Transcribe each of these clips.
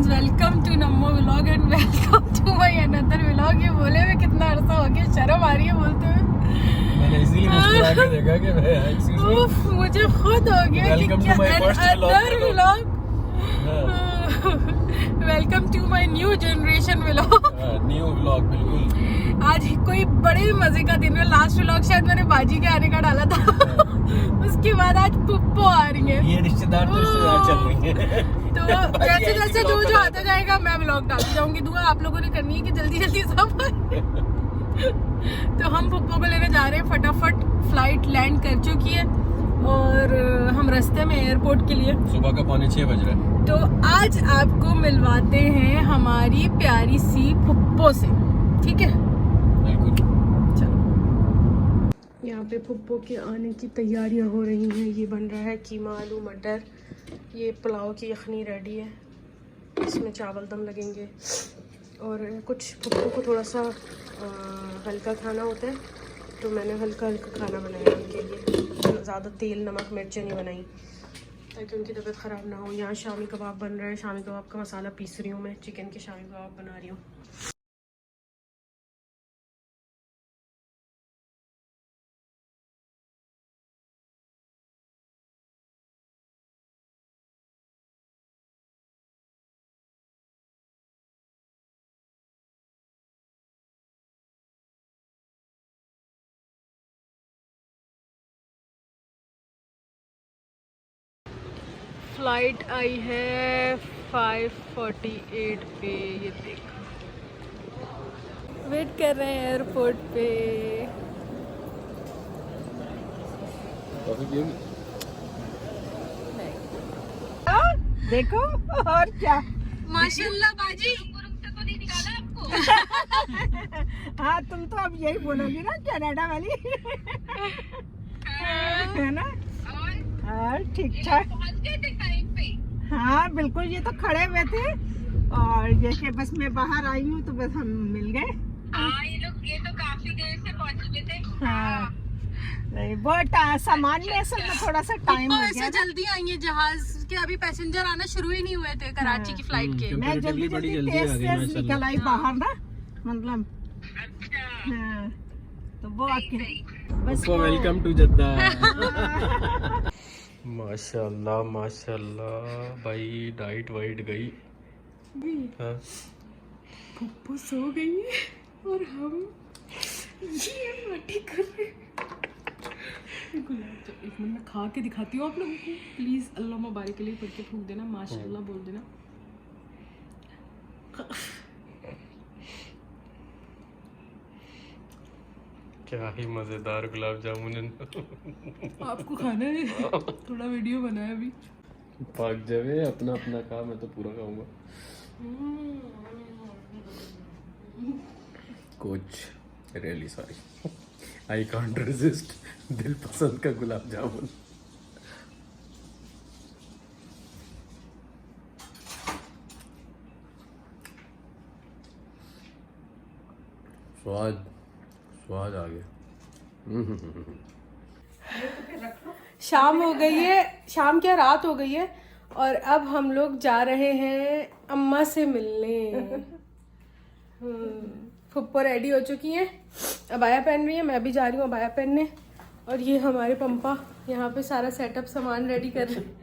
Guys, welcome to नम्मो vlog and welcome to my another vlog. ये बोले हुए कितना अरसा हो गया, शर्म आ रही है बोलते हुए। मैंने इसीलिए मुस्कुरा के देखा कि मैं एक्सक्यूज मी, मुझे खुद हो गया कि क्या another vlog. Welcome to my new generation vlog. New vlog बिल्कुल। आज कोई बड़े मजे का दिन है। लास्ट व्लॉग शायद मैंने बाजी के आने का डाला था। उसके बाद आज पुप्पो आ रही है। ये रिश्तेदार तो रिश्तेदार चल रही है। तो जैसे जैसे जो आता जाएगा मैं व्लॉग डालती जाऊंगी। दुआ आप लोगों ने करनी है कि जल्दी जल्दी सब आए। तो हम पुप्पो को लेने जा रहे हैं। फटाफट फ्लाइट लैंड कर चुकी है और हम रास्ते में एयरपोर्ट के लिए। सुबह का 5:45 बज रहा है। तो आज आपको मिलवाते हैं हमारी प्यारी सी पुप्पो से, ठीक है? बिल्कुल। चलो, यहाँ पे पुप्पो के आने की तैयारियां हो रही हैं। ये बन रहा है कीमा, आलू मटर। ये पुलाव की यखनी रेडी है, इसमें चावल दम लगेंगे। और कुछ पुप्पो को थोड़ा सा हल्का खाना होता है, तो मैंने हल्का हल्का खाना बनाया उनके लिए। ज़्यादा तेल नमक मिर्चें नहीं बनाई ताकि उनकी तबीयत ख़राब ना हो। यहाँ शामी कबाब बन रहा है। शामी कबाब का मसाला पीस रही हूँ मैं। चिकन के शामी कबाब बना रही हूँ। फ्लाइट आई है 5:48 पे। ये देखो, वेट कर रहे हैं एयरपोर्ट पे। देखो और क्या माशाल्लाह बाजी। हाँ, तुम तो अब यही बोलोगी ना, कनाडा वाली। है ना? और ठीक ठाक। हाँ बिल्कुल, ये तो खड़े हुए थे और जैसे बस मैं बाहर आई हूँ तो बस हम मिल गए। ये तो काफी देर से पहुंचे थे। हाँ, बहुत सामान में असल में थोड़ा सा टाइम हो गया। जल्दी आई है जहाज के, अभी पैसेंजर आना शुरू ही नहीं हुए थे कराची की फ्लाइट के। मैं जल्दी तेज निकल आई बाहर ना, मतलब। हाँ, तो वो आके बस वेलकम टू जद्दा। माशाल्लाह माशाल्लाह भाई, डाइट वाइट गई। हाँ, पुप्पो सो गई है और हम ये पार्टी कर रहे हैं। एक मिनट में खा के दिखाती हूँ आप लोगों को। प्लीज अल्लाह मुबारक के लिए पढ़ के फूंक देना, माशाल्लाह बोल देना। क्या ही मजेदार गुलाब जामुन। आपको खाना है? थोड़ा वीडियो बनाया अभी। पाक जावे, अपना अपना खा, मैं तो पूरा खाऊंगा। कुछ really sorry, I can't resist. दिल पसंद का गुलाब जामुन। स्वाद स्वाद आ गया। शाम हो गई है, शाम क्या रात हो गई है और अब हम लोग जा रहे हैं अम्मा से मिलने। फुप्पो रेडी हो चुकी हैं, अबाया पहन रही है। मैं भी जा रही हूँ अबाया पहनने। और ये हमारे पंपा यहाँ पे सारा सेटअप सामान रेडी कर रहे हैं।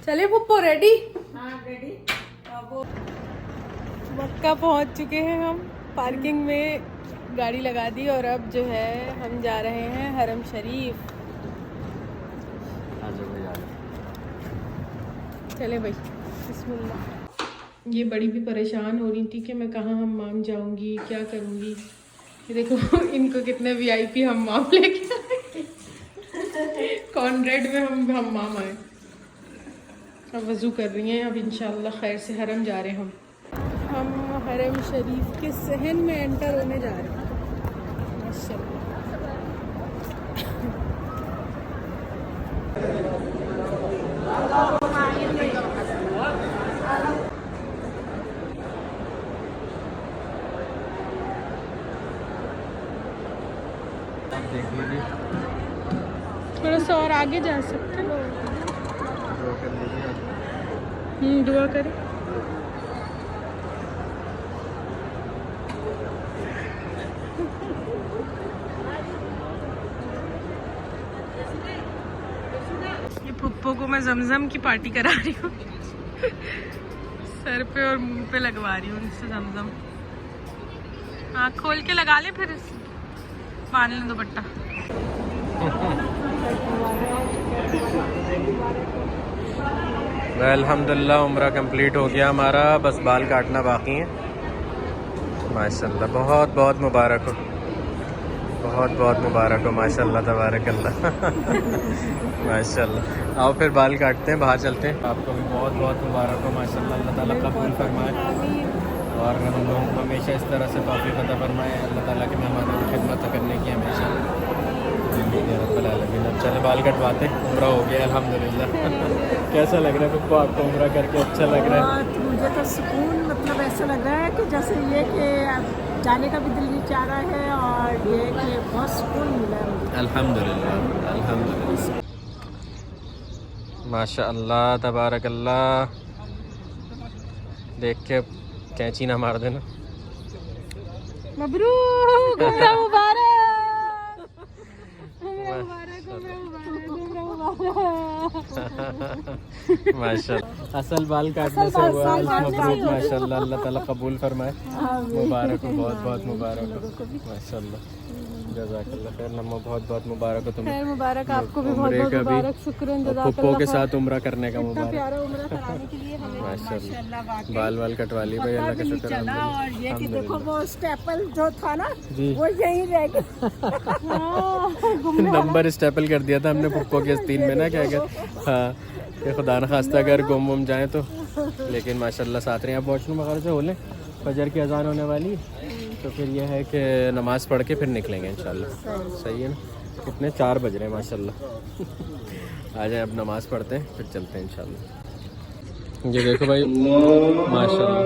चले पुप्पो, रेडी? हाँ रेडी। मक्का पहुँच चुके हैं हम। पार्किंग में गाड़ी लगा दी और अब जो है हम जा रहे हैं हरम शरीफ। चले भाई, बिस्मिल्लाह। ये बड़ी भी परेशान हो रही थी कि मैं कहाँ हम्माम जाऊंगी, क्या करूंगी। ये देखो इनको कितने वीआईपी हम्माम लेके आए। कॉर्नरेड में हम हम्माम आए। अब वज़ू कर रही हैं। अब इंशाल्लाह खैर से हरम जा रहे हैं हम हरम शरीफ के सहन में एंटर होने जा रहे हैं। माशाल्लाह। थोड़ा सा और आगे जा सकते हैं। दुआ करें। ये पुप्पो को मैं जमजम की पार्टी करा रही हूँ सर पे और मुंह पे लगवा रही हूँ इससे जमजम। आँख खोल के लगा ले, फिर बांध लें दुपट्टा। अल्हम्दुलिल्लाह उम्रा कंप्लीट हो गया हमारा, बस बाल काटना बाकी है। माशाल्लाह बहुत बहुत मुबारक हो, बहुत बहुत मुबारक हो, माशाल्लाह तबारकल्लाह माशाल्लाह। आओ फिर बाल काटते हैं, बाहर चलते हैं। आपको भी बहुत बहुत मुबारक हो माशाल्लाह, अल्लाह ताला कबूल फरमाए और हम लोग हमेशा इस तरह से तौफीक अता फरमाए अल्लाह ताला के मेहमानों की खिदमत करने की हमेशा। चले बाल कटवाते, उम्रा हो गया अल्हम्दुलिल्लाह कैसा लग रहा है तुमको? आपको उम्रा करके अच्छा लग रहा है? मुझे तो सुकून, मतलब ऐसा लग रहा है कि जैसे ये कि जाने का भी दिल नहीं चाह रहा है और ये कि बहुत सुकून मिला है मुझे। अल्हम्दुलिल्लाह अल्हम्दुलिल्लाह माशाअल्लाह तबारकल्लाह। देख के कैंची ना मार देना। मबरूक, उम्रा मुबारक। माशाल्लाह असल बाल काटने से हुआ मबरूक माशाल्लाह, अल्लाह ताला कबूल फरमाए। मुबारक हो, बहुत बहुत मुबारक हो माशाल्लाह, जज़ाकल्लाह खैर। नमो बहुत बहुत मुबारक हो तुम्हें। खैर मुबारक आपको भी, बहुत बहुत मुबारक, शुक्रिया जज़ाकल्लाह। पुप्पो के साथ उम्रा करने का मुबारक। प्यारा उम्रा कराने के लिए हमें माशाल्लाह बाल वाल कटवा लिए भाई, अल्लाह का शुक्र है। और ये कि देखो वो स्टेपल जो था ना जी वो यहीं रह गया। नंबर स्टेपल कर दिया था हमने पुप्पो के 3 में ना, क्या कहते, हाँ कि खुदा न खास्ता अगर गुम वुम जाए तो। लेकिन माशाल्लाह साथ रहे। आप वॉशरूम वगैरह से हो लें, फजर की अजान होने वाली, तो फिर यह है कि नमाज़ पढ़ के फिर निकलेंगे इंशाल्लाह। सही है ना? कितने 4 बज रहे हैं माशाल्लाह आ जाए अब नमाज़ पढ़ते हैं फिर चलते हैं इंशाल्लाह। ये देखो भाई माशाल्लाह